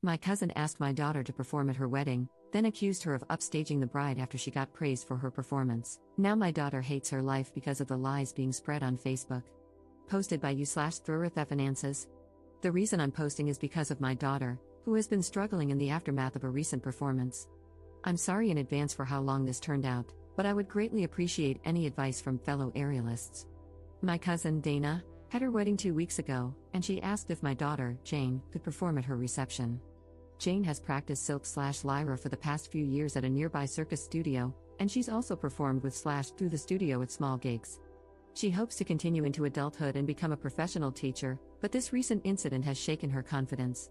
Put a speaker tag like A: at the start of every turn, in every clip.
A: My cousin asked my daughter to perform at her wedding, then accused her of upstaging the bride after she got praised for her performance. Now my daughter hates her life because of the lies being spread on Facebook. Posted by you/Finances. The reason I'm posting is because of my daughter, who has been struggling in the aftermath of a recent performance. I'm sorry in advance for how long this turned out, but I would greatly appreciate any advice from fellow aerialists. My cousin, Dana, had her wedding 2 weeks ago, and she asked if my daughter, Jane, could perform at her reception. Jane has practiced silk/lyra for the past few years at a nearby circus studio, and she's also performed with Slash through the studio at small gigs. She hopes to continue into adulthood and become a professional teacher, but this recent incident has shaken her confidence.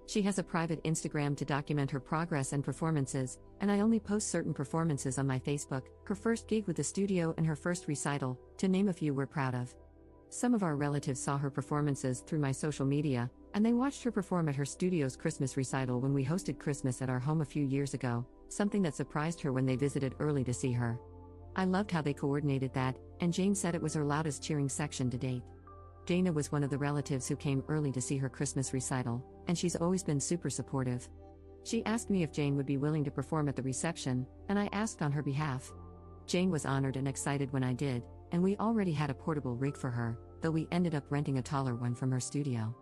A: She has a private Instagram to document her progress and performances, and I only post certain performances on my Facebook, her first gig with the studio and her first recital, to name a few we're proud of. Some of our relatives saw her performances through my social media, and they watched her perform at her studio's Christmas recital when we hosted Christmas at our home a few years ago, something that surprised her when they visited early to see her. I loved how they coordinated that, and Jane said it was her loudest cheering section to date. Dana was one of the relatives who came early to see her Christmas recital, and she's always been super supportive. She asked me if Jane would be willing to perform at the reception, and I asked on her behalf. Jane was honored and excited when I did, and we already had a portable rig for her, though we ended up renting a taller one from her studio.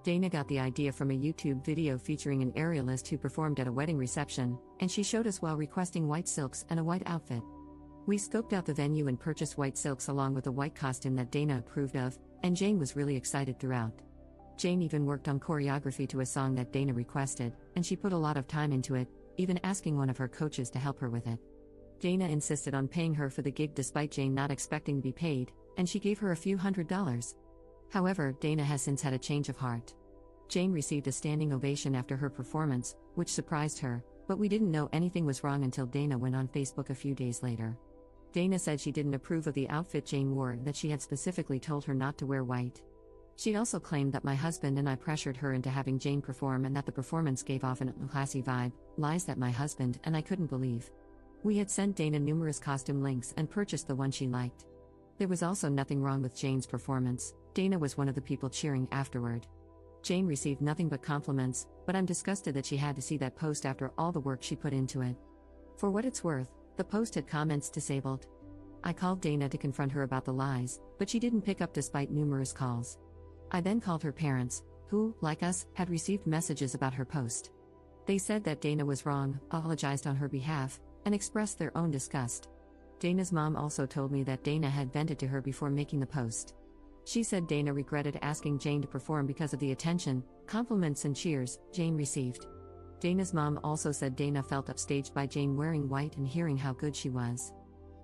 A: Dana got the idea from a YouTube video featuring an aerialist who performed at a wedding reception, and she showed us while requesting white silks and a white outfit. We scoped out the venue and purchased white silks along with a white costume that Dana approved of, and Jane was really excited throughout. Jane even worked on choreography to a song that Dana requested, and she put a lot of time into it, even asking one of her coaches to help her with it. Dana insisted on paying her for the gig despite Jane not expecting to be paid, and she gave her a few $100s. However, Dana has since had a change of heart. Jane received a standing ovation after her performance, which surprised her, but we didn't know anything was wrong until Dana went on Facebook a few days later. Dana said she didn't approve of the outfit Jane wore, that she had specifically told her not to wear white. She also claimed that my husband and I pressured her into having Jane perform and that the performance gave off an unclassy vibe, lies that my husband and I couldn't believe. We had sent Dana numerous costume links and purchased the one she liked. There was also nothing wrong with Jane's performance. Dana was one of the people cheering afterward. Jane received nothing but compliments, but I'm disgusted that she had to see that post after all the work she put into it. For what it's worth, the post had comments disabled. I called Dana to confront her about the lies, but she didn't pick up despite numerous calls. I then called her parents, who, like us, had received messages about her post. They said that Dana was wrong, apologized on her behalf, and expressed their own disgust. Dana's mom also told me that Dana had vented to her before making the post. She said Dana regretted asking Jane to perform because of the attention, compliments and cheers Jane received. Dana's mom also said Dana felt upstaged by Jane wearing white and hearing how good she was.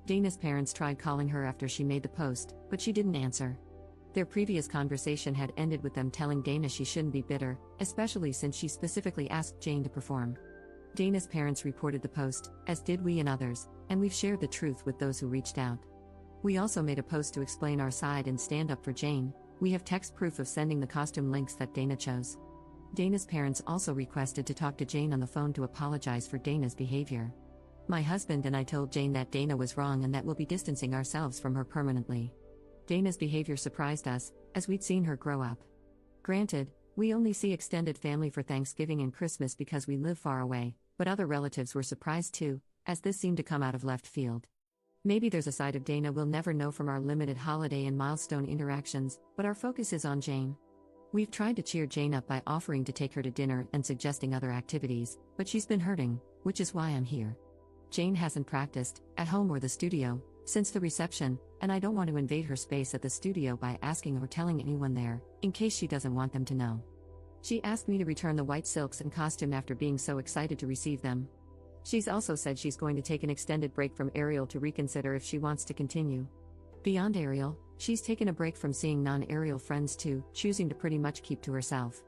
A: Dana's parents tried calling her after she made the post, but she didn't answer. Their previous conversation had ended with them telling Dana she shouldn't be bitter, especially since she specifically asked Jane to perform. Dana's parents reported the post, as did we and others, and we've shared the truth with those who reached out. We also made a post to explain our side and stand up for Jane. We have text proof of sending the costume links that Dana chose. Dana's parents also requested to talk to Jane on the phone to apologize for Dana's behavior. My husband and I told Jane that Dana was wrong and that we'll be distancing ourselves from her permanently. Dana's behavior surprised us, as we'd seen her grow up. Granted, we only see extended family for Thanksgiving and Christmas because we live far away, but other relatives were surprised too, as this seemed to come out of left field. Maybe there's a side of Dana we'll never know from our limited holiday and milestone interactions, but our focus is on Jane. We've tried to cheer Jane up by offering to take her to dinner and suggesting other activities, but she's been hurting, which is why I'm here. Jane hasn't practiced, at home or the studio, since the reception, and I don't want to invade her space at the studio by asking or telling anyone there, in case she doesn't want them to know. She asked me to return the white silks and costume after being so excited to receive them. She's also said she's going to take an extended break from aerial to reconsider if she wants to continue. Beyond aerial, she's taken a break from seeing non-aerial friends too, choosing to pretty much keep to herself.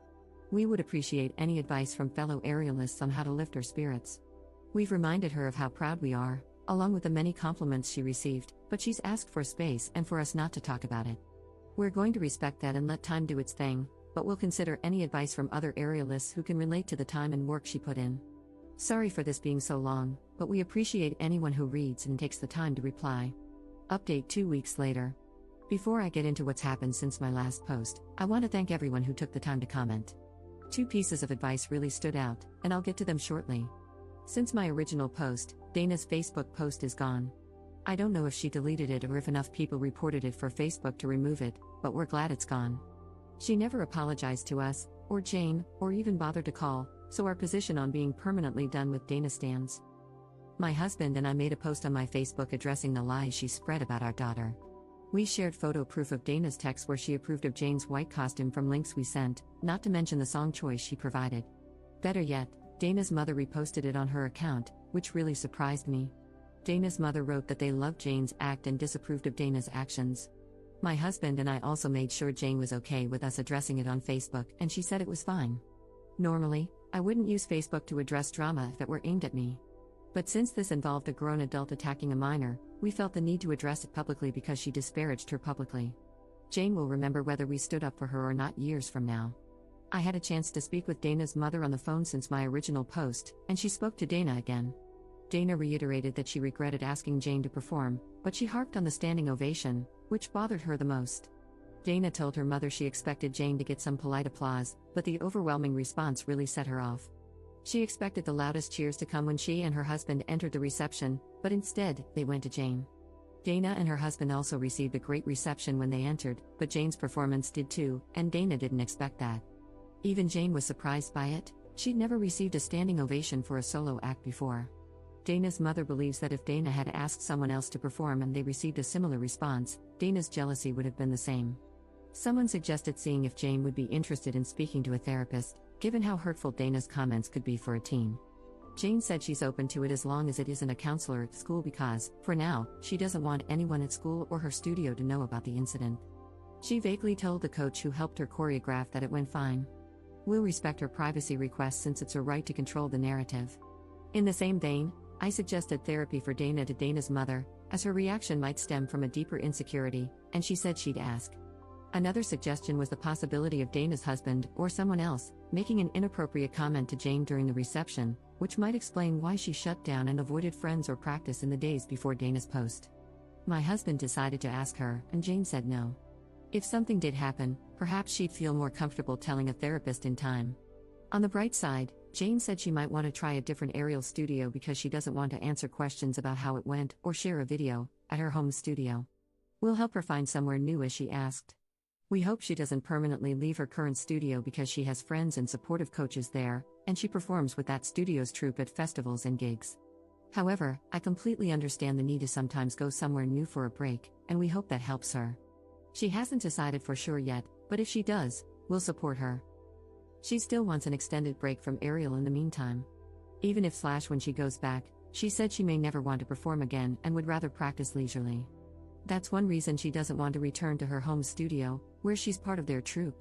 A: We would appreciate any advice from fellow aerialists on how to lift her spirits. We've reminded her of how proud we are, along with the many compliments she received, but she's asked for space and for us not to talk about it. We're going to respect that and let time do its thing, but we'll consider any advice from other aerialists who can relate to the time and work she put in. Sorry for this being so long, but we appreciate anyone who reads and takes the time to reply. Update 2 weeks later. Before I get into what's happened since my last post, I want to thank everyone who took the time to comment. Two pieces of advice really stood out, and I'll get to them shortly. Since my original post, Dana's Facebook post is gone. I don't know if she deleted it or if enough people reported it for Facebook to remove it, but we're glad it's gone. She never apologized to us, or Jane, or even bothered to call, so our position on being permanently done with Dana stands. My husband and I made a post on my Facebook addressing the lies she spread about our daughter. We shared photo proof of Dana's text where she approved of Jane's white costume from links we sent, not to mention the song choice she provided. Better yet, Dana's mother reposted it on her account, which really surprised me. Dana's mother wrote that they loved Jane's act and disapproved of Dana's actions. My husband and I also made sure Jane was okay with us addressing it on Facebook, and she said it was fine. Normally, I wouldn't use Facebook to address drama if it were aimed at me. But since this involved a grown adult attacking a minor, we felt the need to address it publicly because she disparaged her publicly. Jane will remember whether we stood up for her or not years from now. I had a chance to speak with Dana's mother on the phone since my original post, and she spoke to Dana again. Dana reiterated that she regretted asking Jane to perform, but she harped on the standing ovation, which bothered her the most. Dana told her mother she expected Jane to get some polite applause, but the overwhelming response really set her off. She expected the loudest cheers to come when she and her husband entered the reception, but instead, they went to Jane. Dana and her husband also received a great reception when they entered, but Jane's performance did too, and Dana didn't expect that. Even Jane was surprised by it. She'd never received a standing ovation for a solo act before. Dana's mother believes that if Dana had asked someone else to perform and they received a similar response, Dana's jealousy would have been the same. Someone suggested seeing if Jane would be interested in speaking to a therapist, given how hurtful Dana's comments could be for a teen. Jane said she's open to it as long as it isn't a counselor at school because, for now, she doesn't want anyone at school or her studio to know about the incident. She vaguely told the coach who helped her choreograph that it went fine. We'll respect her privacy request since it's her right to control the narrative. In the same vein, I suggested therapy for Dana to Dana's mother, as her reaction might stem from a deeper insecurity, and she said she'd ask. Another suggestion was the possibility of Dana's husband, or someone else, making an inappropriate comment to Jane during the reception, which might explain why she shut down and avoided friends or practice in the days before Dana's post. My husband decided to ask her, and Jane said no. If something did happen, perhaps she'd feel more comfortable telling a therapist in time. On the bright side, Jane said she might want to try a different aerial studio because she doesn't want to answer questions about how it went or share a video at her home studio. We'll help her find somewhere new as she asked. We hope she doesn't permanently leave her current studio because she has friends and supportive coaches there, and she performs with that studio's troupe at festivals and gigs. However, I completely understand the need to sometimes go somewhere new for a break, and we hope that helps her. She hasn't decided for sure yet, but if she does, we'll support her. She still wants an extended break from aerial in the meantime. Even if when she goes back, she said she may never want to perform again and would rather practice leisurely. That's one reason she doesn't want to return to her home studio, where she's part of their troupe.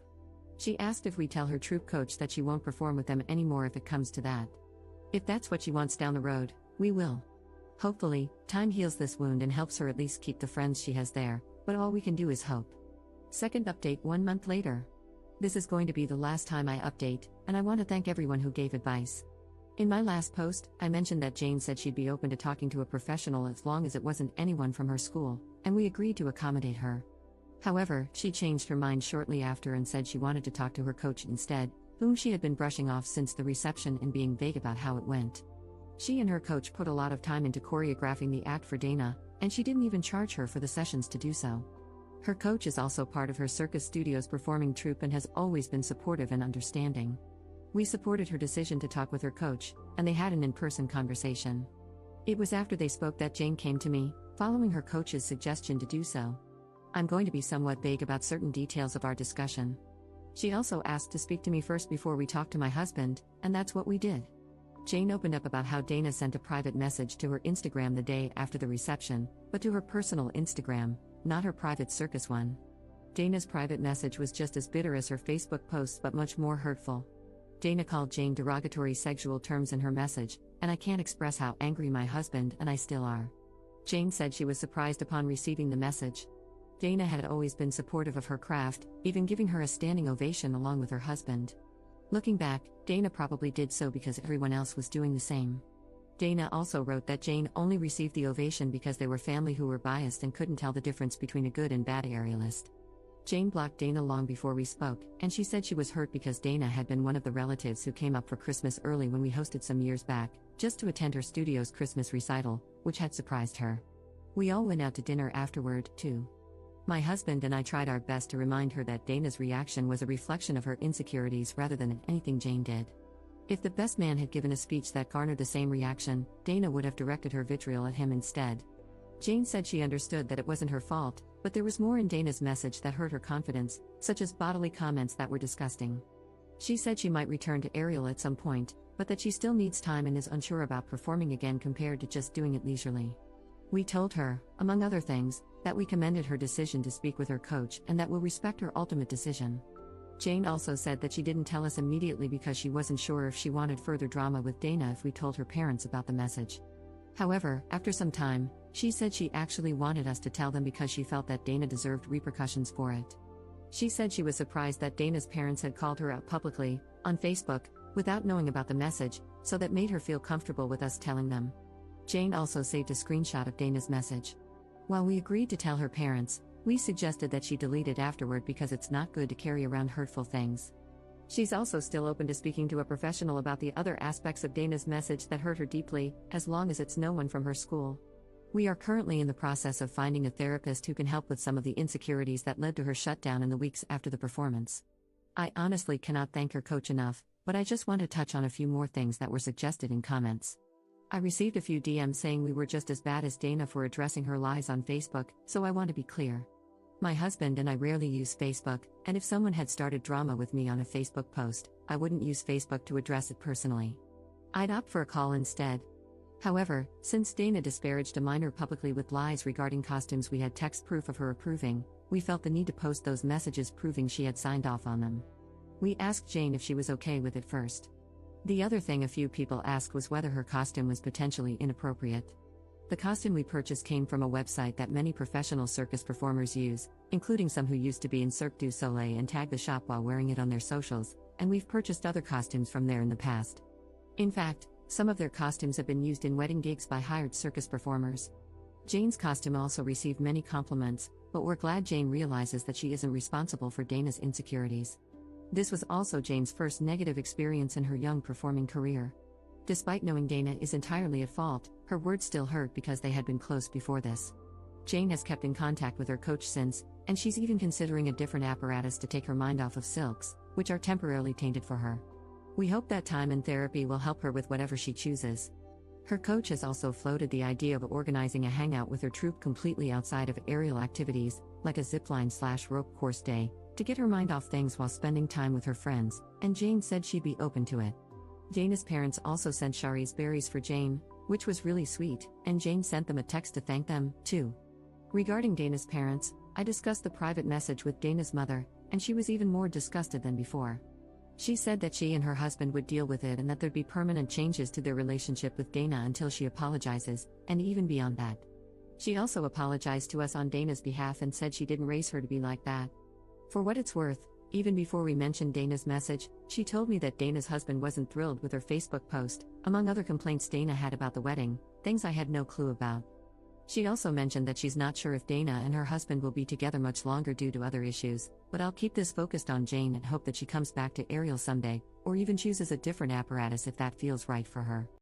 A: She asked if we tell her troupe coach that she won't perform with them anymore if it comes to that. If that's what she wants down the road, we will. Hopefully, time heals this wound and helps her at least keep the friends she has there, but all we can do is hope. Second update 1 month later. This is going to be the last time I update, and I want to thank everyone who gave advice. In my last post, I mentioned that Jane said she'd be open to talking to a professional as long as it wasn't anyone from her school, and we agreed to accommodate her. However, she changed her mind shortly after and said she wanted to talk to her coach instead, whom she had been brushing off since the reception and being vague about how it went. She and her coach put a lot of time into choreographing the act for Dana, and she didn't even charge her for the sessions to do so. Her coach is also part of her circus studio's performing troupe and has always been supportive and understanding. We supported her decision to talk with her coach, and they had an in-person conversation. It was after they spoke that Jane came to me, following her coach's suggestion to do so. I'm going to be somewhat vague about certain details of our discussion. She also asked to speak to me first before we talked to my husband, and that's what we did. Jane opened up about how Dana sent a private message to her Instagram the day after the reception, but to her personal Instagram, not her private circus one. Dana's private message was just as bitter as her Facebook posts but much more hurtful. Dana called Jane derogatory sexual terms in her message, and I can't express how angry my husband and I still are. Jane said she was surprised upon receiving the message. Dana had always been supportive of her craft, even giving her a standing ovation along with her husband. Looking back, Dana probably did so because everyone else was doing the same. Dana also wrote that Jane only received the ovation because they were family who were biased and couldn't tell the difference between a good and bad aerialist. Jane blocked Dana long before we spoke, and she said she was hurt because Dana had been one of the relatives who came up for Christmas early when we hosted some years back, just to attend her studio's Christmas recital, which had surprised her. We all went out to dinner afterward, too. My husband and I tried our best to remind her that Dana's reaction was a reflection of her insecurities rather than anything Jane did. If the best man had given a speech that garnered the same reaction, Dana would have directed her vitriol at him instead. Jane said she understood that it wasn't her fault, but there was more in Dana's message that hurt her confidence, such as bodily comments that were disgusting. She said she might return to Ariel at some point, but that she still needs time and is unsure about performing again compared to just doing it leisurely. We told her, among other things, that we commended her decision to speak with her coach and that we'll respect her ultimate decision. Jane also said that she didn't tell us immediately because she wasn't sure if she wanted further drama with Dana if we told her parents about the message. However, after some time, she said she actually wanted us to tell them because she felt that Dana deserved repercussions for it. She said she was surprised that Dana's parents had called her out publicly, on Facebook, without knowing about the message, so that made her feel comfortable with us telling them. Jane also saved a screenshot of Dana's message. While we agreed to tell her parents, we suggested that she delete it afterward because it's not good to carry around hurtful things. She's also still open to speaking to a professional about the other aspects of Dana's message that hurt her deeply, as long as it's no one from her school. We are currently in the process of finding a therapist who can help with some of the insecurities that led to her shutdown in the weeks after the performance. I honestly cannot thank her coach enough, but I just want to touch on a few more things that were suggested in comments. I received a few DMs saying we were just as bad as Dana for addressing her lies on Facebook, so I want to be clear. My husband and I rarely use Facebook, and if someone had started drama with me on a Facebook post, I wouldn't use Facebook to address it personally. I'd opt for a call instead. However, since Dana disparaged a minor publicly with lies regarding costumes we had text proof of her approving, we felt the need to post those messages proving she had signed off on them. We asked Jane if she was okay with it first. The other thing a few people asked was whether her costume was potentially inappropriate. The costume we purchased came from a website that many professional circus performers use, including some who used to be in Cirque du Soleil and tag the shop while wearing it on their socials, and we've purchased other costumes from there in the past. In fact, some of their costumes have been used in wedding gigs by hired circus performers. Jane's costume also received many compliments, but we're glad Jane realizes that she isn't responsible for Dana's insecurities. This was also Jane's first negative experience in her young performing career. Despite knowing Dana is entirely at fault, her words still hurt because they had been close before this. Jane has kept in contact with her coach since, and she's even considering a different apparatus to take her mind off of silks, which are temporarily tainted for her. We hope that time in therapy will help her with whatever she chooses. Her coach has also floated the idea of organizing a hangout with her troupe completely outside of aerial activities, like a zipline/rope course day, to get her mind off things while spending time with her friends, and Jane said she'd be open to it. Dana's parents also sent Shari's berries for Jane, which was really sweet, and Jane sent them a text to thank them, too. Regarding Dana's parents, I discussed the private message with Dana's mother, and she was even more disgusted than before. She said that she and her husband would deal with it and that there'd be permanent changes to their relationship with Dana until she apologizes, and even beyond that. She also apologized to us on Dana's behalf and said she didn't raise her to be like that. For what it's worth, even before we mentioned Dana's message, she told me that Dana's husband wasn't thrilled with her Facebook post, among other complaints Dana had about the wedding, things I had no clue about. She also mentioned that she's not sure if Dana and her husband will be together much longer due to other issues, but I'll keep this focused on Jane and hope that she comes back to Ariel someday, or even chooses a different apparatus if that feels right for her.